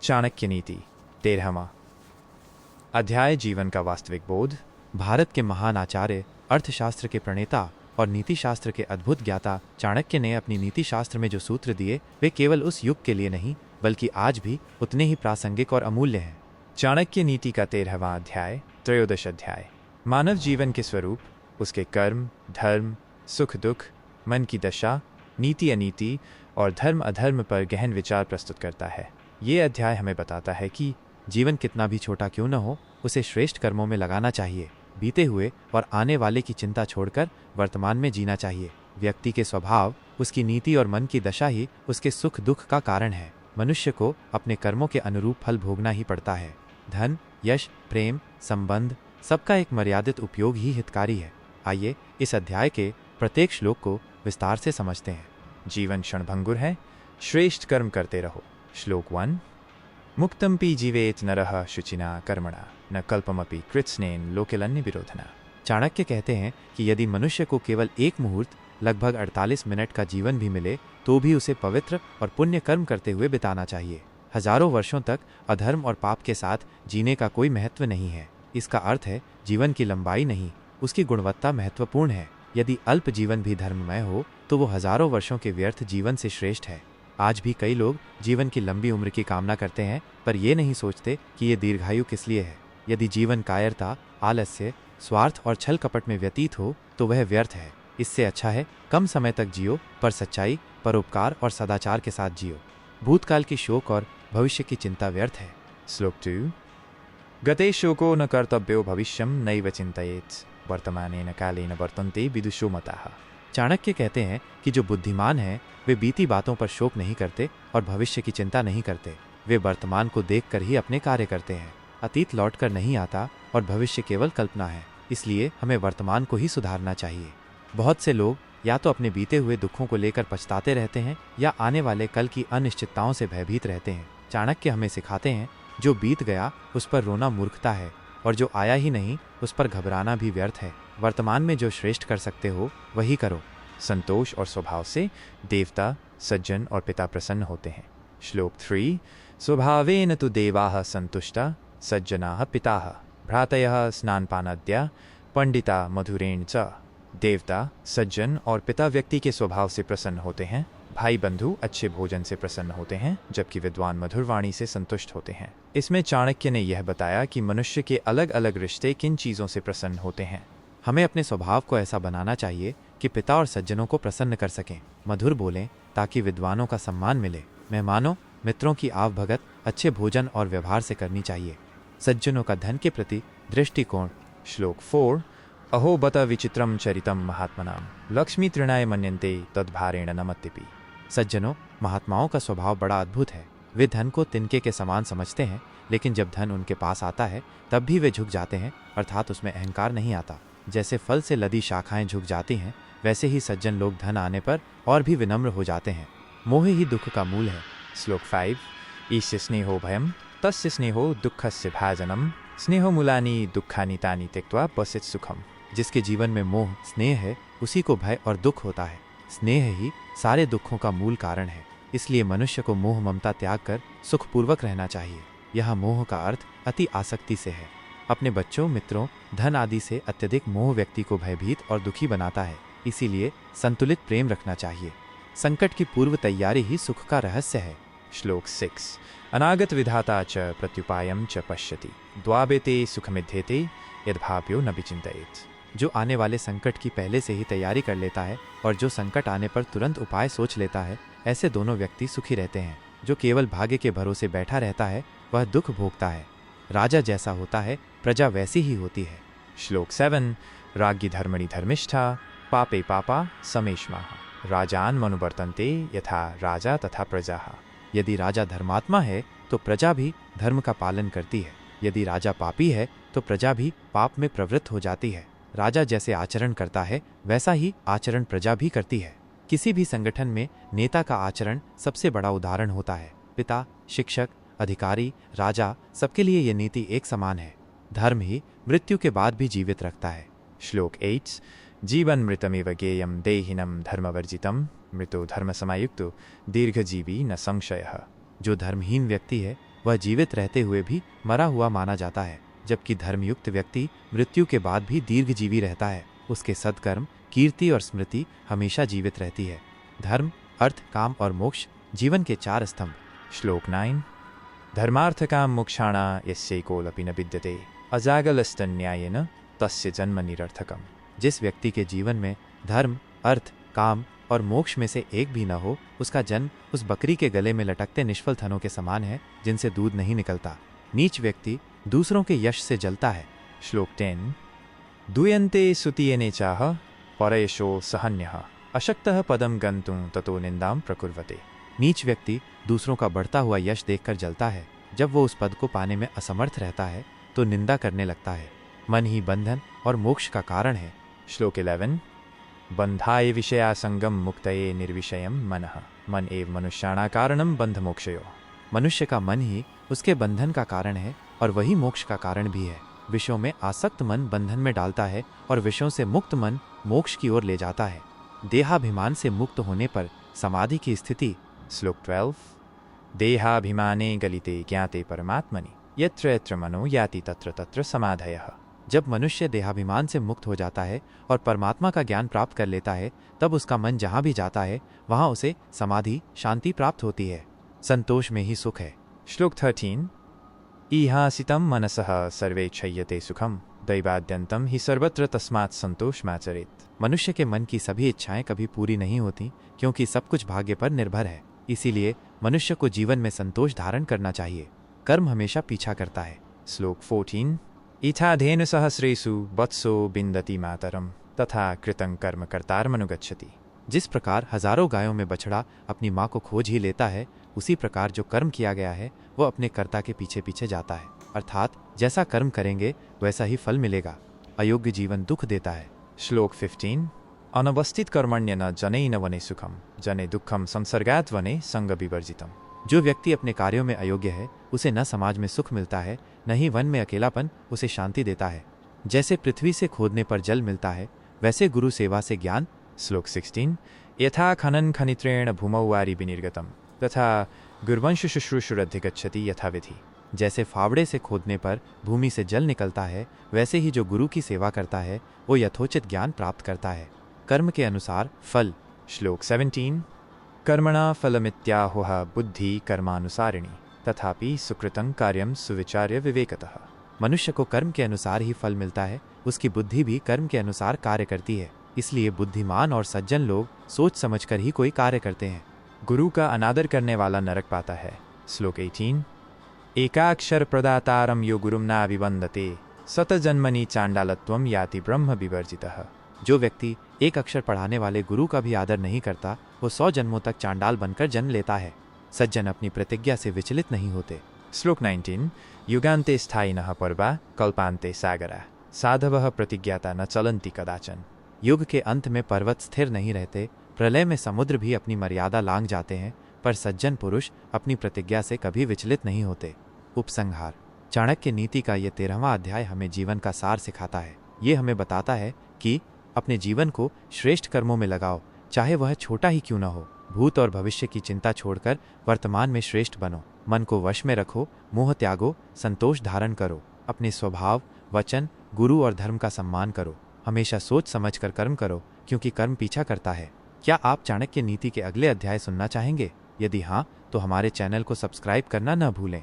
चाणक्य नीति 13वां अध्याय जीवन का वास्तविक बोध। भारत के महान आचार्य, अर्थशास्त्र के प्रणेता और नीतिशास्त्र के अद्भुत ज्ञाता चाणक्य ने अपनी नीतिशास्त्र में जो सूत्र दिए वे केवल उस युग के लिए नहीं बल्कि आज भी उतने ही प्रासंगिक और अमूल्य हैं। चाणक्य नीति का 13वां अध्याय। त्रयोदश अध्याय मानव जीवन के स्वरूप, उसके कर्म, धर्म, सुख दुख, मन की दशा, नीति अनीति और धर्म अधर्म पर गहन विचार प्रस्तुत करता है। ये अध्याय हमें बताता है कि जीवन कितना भी छोटा क्यों न हो, उसे श्रेष्ठ कर्मों में लगाना चाहिए। बीते हुए और आने वाले की चिंता छोड़कर वर्तमान में जीना चाहिए। व्यक्ति के स्वभाव, उसकी नीति और मन की दशा ही उसके सुख दुख का कारण है। मनुष्य को अपने कर्मों के अनुरूप फल भोगना ही पड़ता है। धन, यश, प्रेम, संबंध सबका एक मर्यादित उपयोग ही हितकारी है। आइए इस अध्याय के प्रत्येक श्लोक को विस्तार से समझते हैं। जीवन क्षणभंगुर है, श्रेष्ठ कर्म करते रहो। श्लोक 1। मुक्तंपि जीवेत नरः शुचिना कर्मणा न कल्पमपि कृत्स्नेन लोकेलन्य विरोधना। चाणक्य कहते हैं कि यदि मनुष्य को केवल एक मुहूर्त लगभग 48 मिनट का जीवन भी मिले तो भी उसे पवित्र और पुण्य कर्म करते हुए बिताना चाहिए। हजारों वर्षों तक अधर्म और पाप के साथ जीने का कोई महत्व नहीं है। इसका अर्थ है जीवन की लंबाई नहीं, उसकी गुणवत्ता महत्वपूर्ण है। यदि अल्प जीवन भी धर्ममय हो तो वो हजारों वर्षों के व्यर्थ जीवन से श्रेष्ठ है। आज भी कई लोग जीवन की लंबी उम्र की कामना करते हैं पर ये नहीं सोचते कि ये दीर्घायु किस लिए है। यदि जीवन कायरता, आलस्य, स्वार्थ और छल कपट में व्यतीत हो तो वह व्यर्थ है। इससे अच्छा है कम समय तक जियो पर सच्चाई, परोपकार और सदाचार के साथ जियो। भूतकाल की शोक और भविष्य की चिंता व्यर्थ है। श्लोक 2। गते शोको न कर्तव्यो भविष्यम नैव चिंतयेत् वर्तमानेन कालेन वर्तन्ते विदुषो मताः। चाणक्य कहते हैं कि जो बुद्धिमान हैं वे बीती बातों पर शोक नहीं करते और भविष्य की चिंता नहीं करते। वे वर्तमान को देखकर ही अपने कार्य करते हैं। अतीत लौटकर नहीं आता और भविष्य केवल कल्पना है। इसलिए हमें वर्तमान को ही सुधारना चाहिए। बहुत से लोग या तो अपने बीते हुए दुखों को लेकर पछताते रहते हैं या आने वाले कल की अनिश्चितताओं से भयभीत रहते हैं। चाणक्य हमें सिखाते हैं जो बीत गया उस पर रोना मूर्खता है और जो आया ही नहीं उस पर घबराना भी व्यर्थ है। वर्तमान में जो श्रेष्ठ कर सकते हो वही करो। संतोष और स्वभाव से देवता, सज्जन और पिता प्रसन्न होते हैं। श्लोक 3। स्वभावेन तु देवाः संतुष्टा सज्जनाः पिताः भ्रातयः स्नानपानाद्या पंडिता मधुरेण च। देवता, सज्जन और पिता व्यक्ति के स्वभाव से प्रसन्न होते हैं। भाई बंधु अच्छे भोजन से प्रसन्न होते हैं जबकि विद्वान मधुर वाणी से संतुष्ट होते हैं। इसमें चाणक्य ने यह बताया कि मनुष्य के अलग अलग रिश्ते किन चीज़ों से प्रसन्न होते हैं। हमें अपने स्वभाव को ऐसा बनाना चाहिए कि पिता और सज्जनों को प्रसन्न कर सकें। मधुर बोलें ताकि विद्वानों का सम्मान मिले। मेहमानों, मित्रों की आवभगत अच्छे भोजन और व्यवहार से करनी चाहिए। सज्जनों का धन के प्रति दृष्टिकोण। श्लोक 4। अहो बत विचित्रम चरितम महात्मनाम लक्ष्मी तृणाय मन्यन्ते तद्भारेण नमत्यपि। सज्जनों, महात्माओं का स्वभाव बड़ा अद्भुत है। वे धन को तिनके के समान समझते हैं, लेकिन जब धन उनके पास आता है तब भी वे झुक जाते हैं, अर्थात उसमें अहंकार नहीं आता। जैसे फल से लदी शाखाएं झुक जाती हैं, वैसे ही सज्जन लोग धन आने पर और भी विनम्र हो जाते हैं। मोह ही दुख का मूल है। श्लोक 5। ईस्य स्नेहो भयम तस्य स्नेहो दुःखस्य भाजनम स्नेहो मूलानि दुःखानि तानि त्यक्त्वा पश्येत् सुखम। जिसके जीवन में मोह, स्नेह है उसी को भय और दुख होता है। स्नेह ही सारे दुखों का मूल कारण है। इसलिए मनुष्य को मोह ममता त्याग कर सुखपूर्वक रहना चाहिए। यह मोह का अर्थ अति आसक्ति से है। अपने बच्चों, मित्रों, धन आदि से अत्यधिक मोह व्यक्ति को भयभीत और दुखी बनाता है। इसीलिए संतुलित प्रेम रखना चाहिए। संकट की पूर्व तैयारी ही सुख का रहस्य है। श्लोक 6। अनागत विधाता च प्रत्युपायम च पश्यति द्वावेते सुखमिध्येते यद्भाव्यो न विचिन्तयेत्। जो आने वाले संकट की पहले से ही तैयारी कर लेता है और जो संकट आने पर तुरंत उपाय सोच लेता है, ऐसे दोनों व्यक्ति सुखी रहते हैं। जो केवल भाग्य के भरोसे बैठा रहता है वह दुख भोगता है। राजा जैसा होता है प्रजा वैसी ही होती है। श्लोक 7। राज्ञी धर्मणि धर्मिष्ठा पापे पापा समेष्माः राजान मनुवर्तन्ते यथा राजा तथा प्रजाः। यदि राजा धर्मात्मा है तो प्रजा भी धर्म का पालन करती है। यदि राजा पापी है तो प्रजा भी पाप में प्रवृत्त हो जाती है। राजा जैसे आचरण करता है वैसा ही आचरण प्रजा भी करती है। किसी भी संगठन में नेता का आचरण सबसे बड़ा उदाहरण होता है। पिता, शिक्षक, अधिकारी, राजा सबके लिए ये नीति एक समान है। धर्म ही मृत्यु के बाद भी जीवित रखता है। श्लोक 8। जीवन मृतमिव गेयम देहिनम धर्मवर्जितम मृतो धर्म समायुक्तो दीर्घजीवी न संशयः। जो धर्महीन व्यक्ति है वह जीवित रहते हुए भी मरा हुआ माना जाता है, जबकि धर्मयुक्त व्यक्ति मृत्यु के बाद भी दीर्घजीवी रहता है। उसके सद्कर्म, कीर्ति और स्मृति हमेशा जीवित रहती है। धर्म, अर्थ, काम और मोक्ष जीवन के 4 स्तंभ। श्लोक 9। धर्मार्थ काम मोक्षाणा यस्यैकोऽपि न विद्यते अजागलस्तन्यायेन तस्य जन्म निरर्थकम। जिस व्यक्ति के जीवन में धर्म, अर्थ, काम और मोक्ष में से एक भी न हो, उसका जन्म उस बकरी के गले में लटकते निष्फल थनों के समान है जिनसे दूध नहीं निकलता। नीच व्यक्ति दूसरों के यश से जलता है। श्लोक 10। दूयन्ते सुतीयने चाह परयशो सहन्यः अशक्तः पदम गन्तुं ततो निन्दां प्रकुर्वते। नीच व्यक्ति दूसरों का बढ़ता हुआ यश देखकर जलता है। जब वो उस पद को पाने में असमर्थ रहता है तो निंदा करने लगता है। मन ही बंधन और मोक्ष का कारण है। श्लोक 11। बंधाय विषयासंगम मुक्तये निर्विषयम मनः मन एव मनुष्याणा कारणम बंध मोक्षयो। मनुष्य का मन ही उसके बंधन का कारण है और वही मोक्ष का कारण भी है। विषयों में आसक्त मन बंधन में डालता है और विषयों से मुक्त मन मोक्ष की ओर ले जाता है। देहाभिमान से मुक्त होने पर समाधि की स्थिति। श्लोक 12। देहाभिमाने गलिते ज्ञाते परमात्मनि यत्र यत्र मनो याति तत्र तत्र समाधयः। जब मनुष्य देहाभिमान से मुक्त हो जाता है और परमात्मा का ज्ञान प्राप्त कर लेता है, तब उसका मन जहाँ भी जाता है वहाँ उसे समाधि, शांति प्राप्त होती है। संतोष में ही सुख है। श्लोक 13। ईहासितं मनसः सर्वे क्षय्यते सुखम दैवाद्यंतम ही सर्वत्र तस्मात् संतोषमाचरेत्। मनुष्य के मन की सभी इच्छाएं कभी पूरी नहीं होती, क्योंकि सब कुछ भाग्य पर निर्भर है। इसीलिए मनुष्य को जीवन में संतोष धारण करना चाहिए। कर्म हमेशा पीछा करता है। श्लोक 14। इथाधेन सहस्रेषु वत्सो बिंदति मातरम तथा कृतं कर्म कर्तारमनुगच्छति। जिस प्रकार हजारों गायों में बछड़ा अपनी माँ को खोज ही लेता है, उसी प्रकार जो कर्म किया गया है वो अपने कर्ता के पीछे पीछे जाता है। अर्थात जैसा कर्म करेंगे वैसा ही फल मिलेगा। अयोग्य जीवन दुख देता है। श्लोक 15। अनवस्थित कर्मण्य न जनै न वने सुखम जने दुखम संसर्गात वने संग विवर्जितम। जो व्यक्ति अपने कार्यों में अयोग्य है उसे न समाज में सुख मिलता है, न ही वन में अकेलापन उसे शांति देता है। जैसे पृथ्वी से खोदने पर जल मिलता है, वैसे गुरु सेवा से ज्ञान। श्लोक 16। यथा खनन खनित्रेण भूमौ वारि विनिर्गतम तथा गुरुवंश शुश्रूषुरधिगच्छति यथाविधि। जैसे फावड़े से खोदने पर भूमि से जल निकलता है, वैसे ही जो गुरु की सेवा करता है वो यथोचित ज्ञान प्राप्त करता है। कर्म के अनुसार फल। श्लोक 17। कर्मणा फलमित्याहुः बुद्धि कर्मानुसारिणी तथापि सुकृतं कार्यं सुविचार्य विवेकतः। मनुष्य को कर्म के अनुसार ही फल मिलता है, उसकी बुद्धि भी कर्म के अनुसार कार्य करती है। इसलिए बुद्धिमान और सज्जन लोग सोच समझकर ही कोई कार्य करते हैं। गुरु का अनादर करने वाला नरक पाता है। श्लोक 18। एकाक्षर प्रदातारं यो गुरुं नाभिवन्दते सतजन्मनि चांडालत्वं याति ब्रह्म विवर्जितः। जो व्यक्ति एक अक्षर पढ़ाने वाले गुरु का भी आदर नहीं करता, वो 100 जन्मों तक चांडाल बनकर जन्म लेता है। सज्जन अपनी प्रतिज्ञा से विचलित नहीं होते। श्लोक 19। युगान्ते स्थायिनः पर्वा कल्पान्ते सागरा साधवः प्रतिज्ञाता न चलन्ति कदाचन। युग के अंत में पर्वत स्थिर नहीं रहते, प्रलय में समुद्र भी अपनी मर्यादा लांघ जाते हैं, पर सज्जन पुरुष अपनी प्रतिज्ञा से कभी विचलित नहीं होते। उपसंहार। चाणक्य नीति का ये 13वां अध्याय हमें जीवन का सार सिखाता है। ये हमें बताता है कि अपने जीवन को श्रेष्ठ कर्मों में लगाओ, चाहे वह छोटा ही क्यों न हो। भूत और भविष्य की चिंता छोड़कर वर्तमान में श्रेष्ठ बनो। मन को वश में रखो, मोह त्यागो, संतोष धारण करो। अपने स्वभाव, वचन, गुरु और धर्म का सम्मान करो। हमेशा सोच समझकर कर्म करो, क्योंकि कर्म पीछा करता है। क्या आप चाणक्य नीति के अगले अध्याय सुनना चाहेंगे? यदि हाँ, तो हमारे चैनल को सब्सक्राइब करना न भूलें।